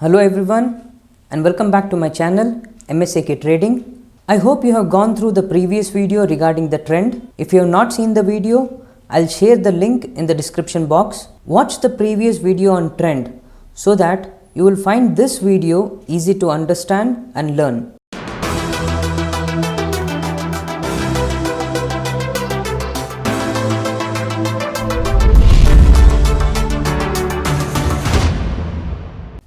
Hello everyone and welcome back to my channel MSAK Trading. I hope you have gone through the previous video regarding the trend. If you have not seen the video, I'll share the link in the description box. Watch the previous video on trend so that you will find this video easy to understand and learn.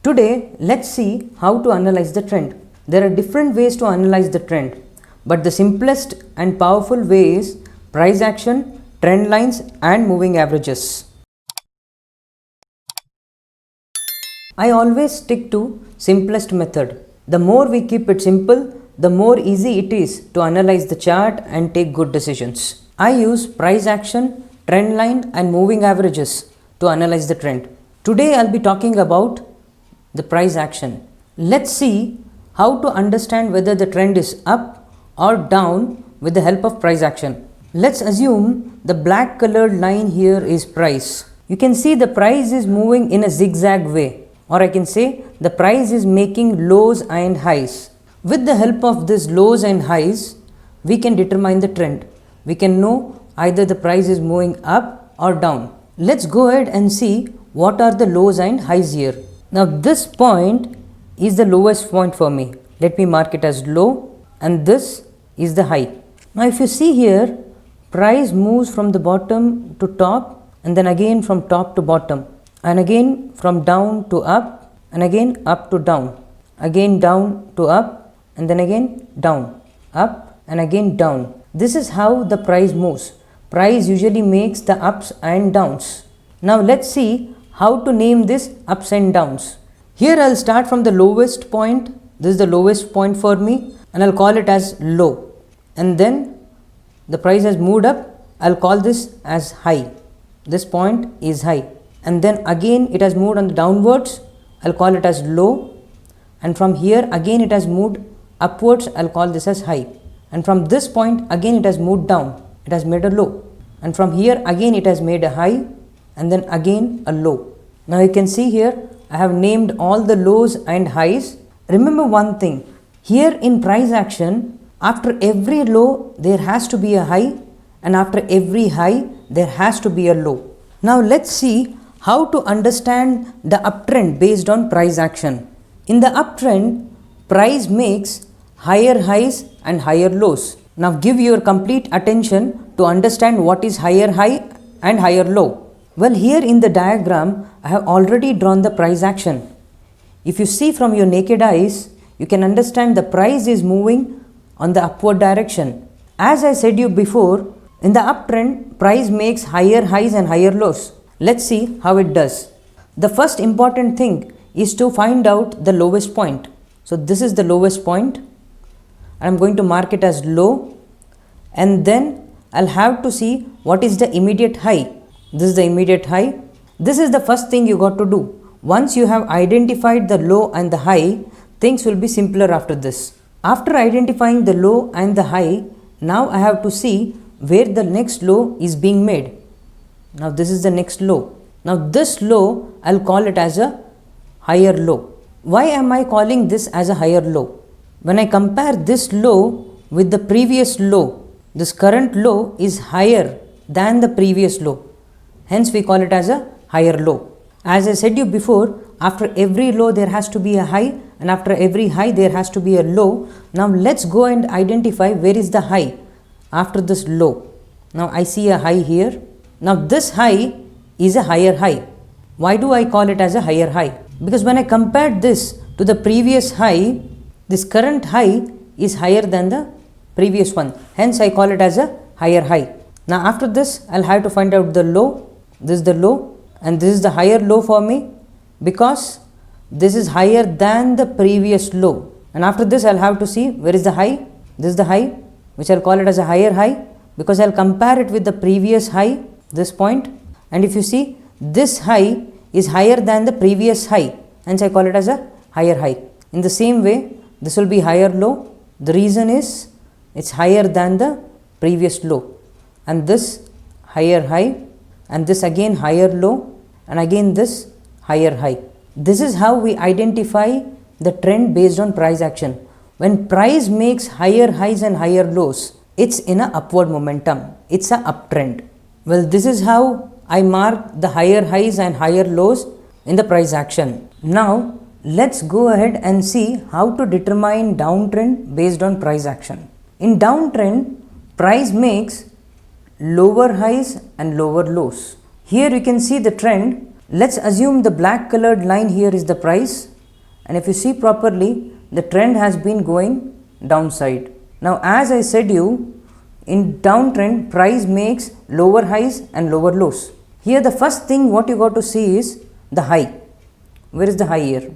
Today, let's see how to analyze the trend. There are different ways to analyze the trend, but the simplest and powerful way is price action, trend lines and moving averages. I always stick to simplest method. The more we keep it simple, the more easy it is to analyze the chart and take good decisions. I use price action, trend line and moving averages to analyze the trend. Today I'll be talking about the price action. Let's see how to understand whether the trend is up or down with the help of price action. Let's assume the black colored line here is price. You can see the price is moving in a zigzag way, or I can say the price is making lows and highs. With the help of these lows and highs, we can determine the trend. We can know either the price is moving up or down. Let's go ahead and see what are the lows and highs here. Now this point is the lowest point for me. Let me mark it as low, and this is the high. Now if you see here, price moves from the bottom to top and then again from top to bottom and again from down to up and again up to down, again down to up and then again down, up and again down. This is how the price moves. Price usually makes the ups and downs. Now let's see how to name this ups and downs. Here I'll start from the lowest point. This is the lowest point for me and I'll call it as low. And then the price has moved up. I'll call this as high. This point is high. And then again it has moved on the downwards. I'll call it as low. And from here again it has moved upwards. I'll call this as high. And from this point again it has moved down. It has made a low. And from here again it has made a high. And then again a low. Now you can see here I have named all the lows and highs. Remember one thing, here in price action, after every low there has to be a high and after every high there has to be a low. Now let's see how to understand the uptrend based on price action. In the uptrend, price makes higher highs and higher lows. Now give your complete attention to understand what is higher high and higher low. Well, here in the diagram, I have already drawn the price action. If you see from your naked eyes, you can understand the price is moving on the upward direction. As I said you before, in the uptrend, price makes higher highs and higher lows. Let's see how it does. The first important thing is to find out the lowest point. So this is the lowest point. I'm going to mark it as low, and then I'll have to see what is the immediate high. This is the immediate high. This is the first thing you got to do. Once you have identified the low and the high, things will be simpler after this. After identifying the low and the high, now I have to see where the next low is being made. Now this is the next low. Now this low, I'll call it as a higher low. Why am I calling this as a higher low? When I compare this low with the previous low, this current low is higher than the previous low. Hence we call it as a higher low. As I said you before, after every low there has to be a high and after every high there has to be a low. Now let's go and identify where is the high after this low. Now I see a high here. Now this high is a higher high. Why do I call it as a higher high? Because when I compared this to the previous high, this current high is higher than the previous one. Hence I call it as a higher high. Now after this I'll have to find out the low. This is the low and this is the higher low for me because this is higher than the previous low. And after this I'll have to see where is the high. This is the high, which I'll call it as a higher high because I'll compare it with the previous high, this point. And if you see, this high is higher than the previous high, hence I call it as a higher high. In the same way, this will be higher low. The reason is it's higher than the previous low. And this higher high, and this again higher low, and again this higher high. This is how we identify the trend based on price action. When price makes higher highs and higher lows, it's in a upward momentum. It's a uptrend. Well, this is how I mark the higher highs and higher lows in the price action. Now, let's go ahead and see how to determine downtrend based on price action. In downtrend, price makes lower highs and lower lows. Here you can see the trend. Let's assume the black colored line here is the price, and if you see properly, the trend has been going downside. Now, as I said you, in downtrend, price makes lower highs and lower lows. Here the first thing what you got to see is the high. Where is the high here?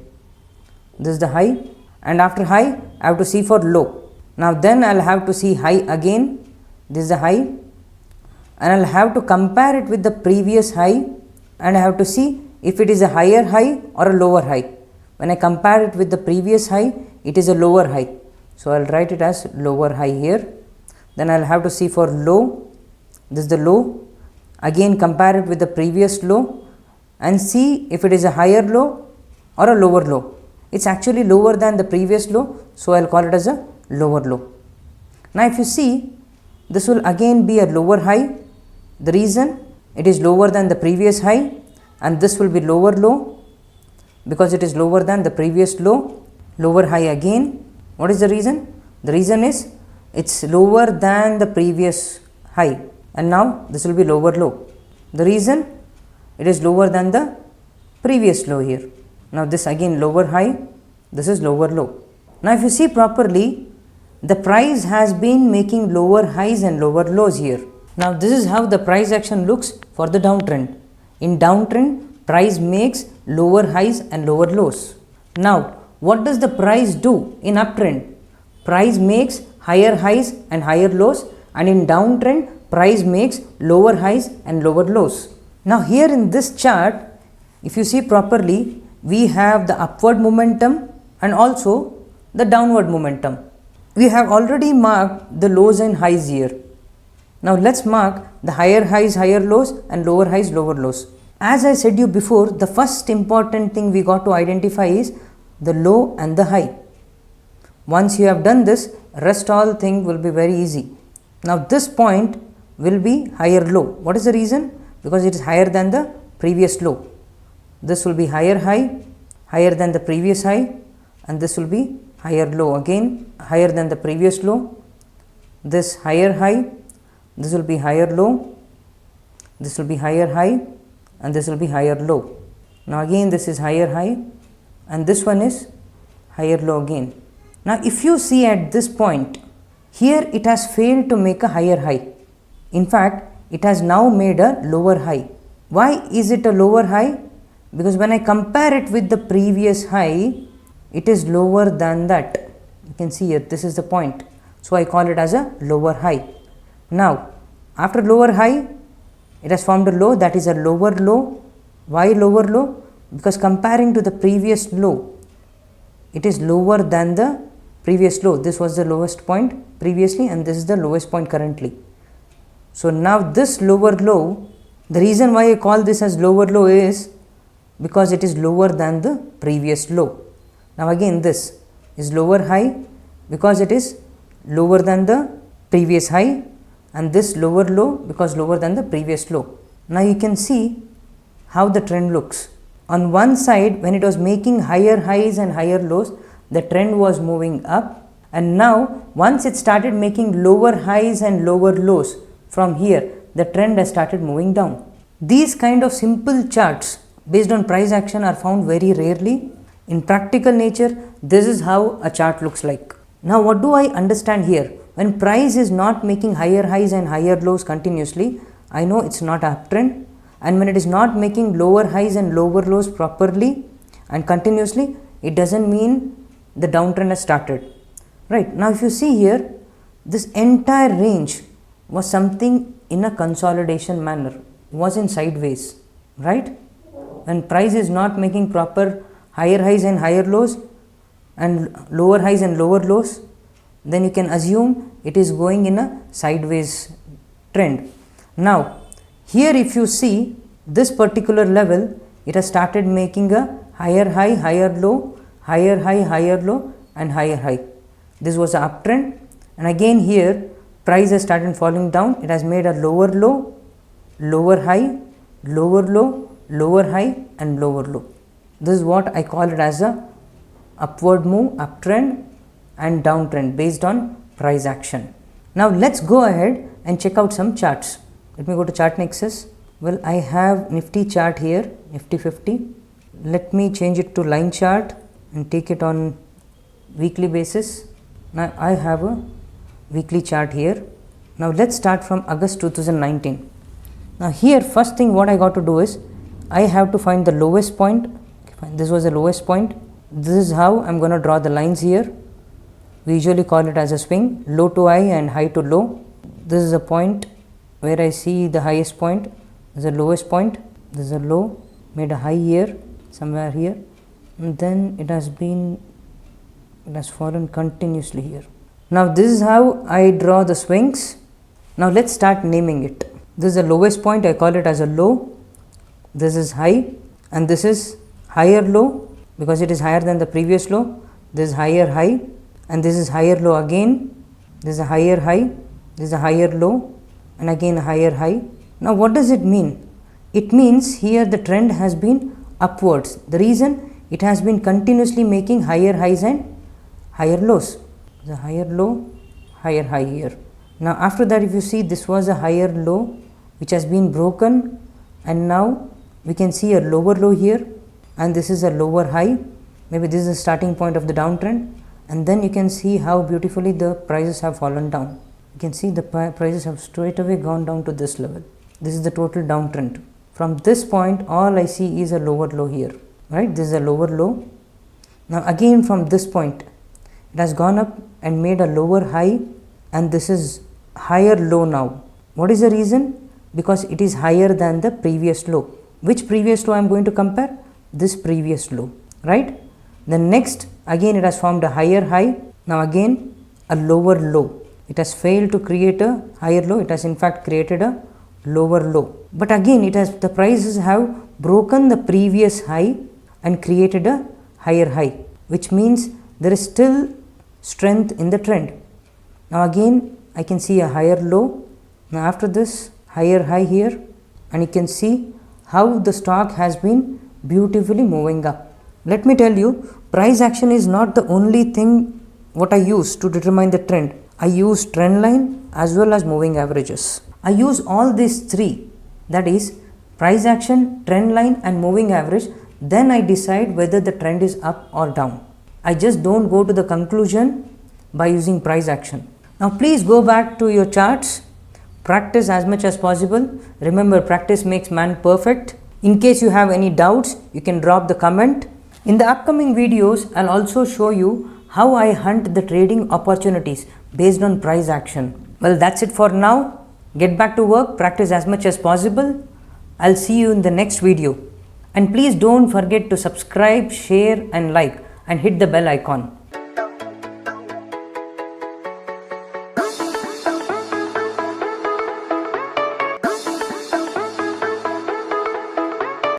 This is the high, and after high I have to see for low. Now then I'll have to see high again. This is the high, and I'll have to compare it with the previous high, and I have to see if it is a higher high or a lower high. When I compare it with the previous high, it is a lower high, so I'll write it as lower high here. Then I'll have to see for low. This is the low. Again compare it with the previous low and see if it is a higher low or a lower low. It's actually lower than the previous low, so I'll call it as a lower low. Now if you see, this will again be a lower high. The reason, it is lower than the previous high, and this will be lower low because it is lower than the previous low. Lower high again. What is the reason? The reason is it's lower than the previous high, and now this will be lower low. The reason, it is lower than the previous low here. Now this again lower high, this is lower low. Now if you see properly, the price has been making lower highs and lower lows here. Now this is how the price action looks for the downtrend. In downtrend, price makes lower highs and lower lows. Now what does the price do in uptrend? Price makes higher highs and higher lows, and in downtrend, price makes lower highs and lower lows. Now here in this chart, if you see properly, we have the upward momentum and also the downward momentum. We have already marked the lows and highs here. Now let's mark the higher highs, higher lows, and lower highs, lower lows. As I said you before, the first important thing we got to identify is the low and the high. Once you have done this, rest all thing will be very easy. Now this point will be higher low. What is the reason? Because it is higher than the previous low. This will be higher high, higher than the previous high, and this will be higher low again, higher than the previous low. This higher high, this will be higher low, this will be higher high, and this will be higher low. Now again this is higher high, and this one is higher low again. Now if you see at this point, here it has failed to make a higher high. In fact, it has now made a lower high. Why is it a lower high? Because when I compare it with the previous high, it is lower than that. You can see here, this is the point. So I call it as a lower high. Now, after lower high, it has formed a low, that is a lower low. Why lower low? Because comparing to the previous low, it is lower than the previous low. This was the lowest point previously, and this is the lowest point currently. So now this lower low, the reason why I call this as lower low is because it is lower than the previous low. Now again this is lower high because it is lower than the previous high, and this lower low because lower than the previous low. Now you can see how the trend looks. On one side, when it was making higher highs and higher lows, the trend was moving up, and now once it started making lower highs and lower lows, from here the trend has started moving down. These kind of simple charts based on price action are found very rarely. In practical nature, this is how a chart looks like. Now what do I understand here? When price is not making higher highs and higher lows continuously, I know it's not uptrend, and when it is not making lower highs and lower lows properly and continuously, it doesn't mean the downtrend has started. Right, now if you see here, this entire range was something in a consolidation manner, was in sideways, right? When price is not making proper higher highs and higher lows and lower highs and lower lows, then you can assume it is going in a sideways trend. Now here if you see this particular level, it has started making a higher high, higher low, higher high, higher low and higher high. This was the uptrend, and again here price has started falling down. It has made a lower low, lower high, lower low, lower high and lower low. This is what I call it as a upward move, uptrend and downtrend based on price action. Now let's go ahead and check out some charts. Let me go to chart nexus. Well, I have Nifty chart here, Nifty 50. Let me change it to line chart and take it on weekly basis. Now I have a weekly chart here. Now let's start from August 2019. Now here first thing what I got to do is I have to find the lowest point. This was the lowest point. This is how I'm going to draw the lines here. We usually call it as a swing, low to high and high to low. This is a point where I see the highest point. This is the lowest point. This is a low, made a high here, somewhere here, and then it has fallen continuously here. Now this is how I draw the swings. Now let's start naming it. This is the lowest point, I call it as a low. This is high and this is higher low because it is higher than the previous low. This is higher high and this is higher low again. This is a higher high, this is a higher low and again a higher high. Now what does it mean? It means here the trend has been upwards. The reason, it has been continuously making higher highs and higher lows. The higher low, higher high here. Now after that, if you see, this was a higher low which has been broken, and now we can see a lower low here, and this is a lower high. Maybe this is the starting point of the downtrend, and then you can see how beautifully the prices have fallen down. You can see the prices have straight away gone down to this level. This is the total downtrend. From this point, all I see is a lower low here, right? This is a lower low. Now again from this point, it has gone up and made a lower high, and this is higher low now. What is the reason? Because it is higher than the previous low. Which previous low I am going to compare? This previous low, right? Then next, again it has formed a higher high. Now again a lower low. It has failed to create a higher low. It has in fact created a lower low. But again the prices have broken the previous high and created a higher high, which means there is still strength in the trend. Now again I can see a higher low. Now after this, higher high here, and you can see how the stock has been beautifully moving up. Let me tell you, price action is not the only thing what I use to determine the trend. I use trend line as well as moving averages. I use all these three, that is price action, trend line and moving average. Then I decide whether the trend is up or down. I just don't go to the conclusion by using price action. Now please go back to your charts. Practice as much as possible. Remember, practice makes man perfect. In case you have any doubts, you can drop the comment. In the upcoming videos, I'll also show you how I hunt the trading opportunities based on price action. Well, that's it for now. Get back to work, practice as much as possible. I'll see you in the next video. And please don't forget to subscribe, share and like, and hit the bell icon.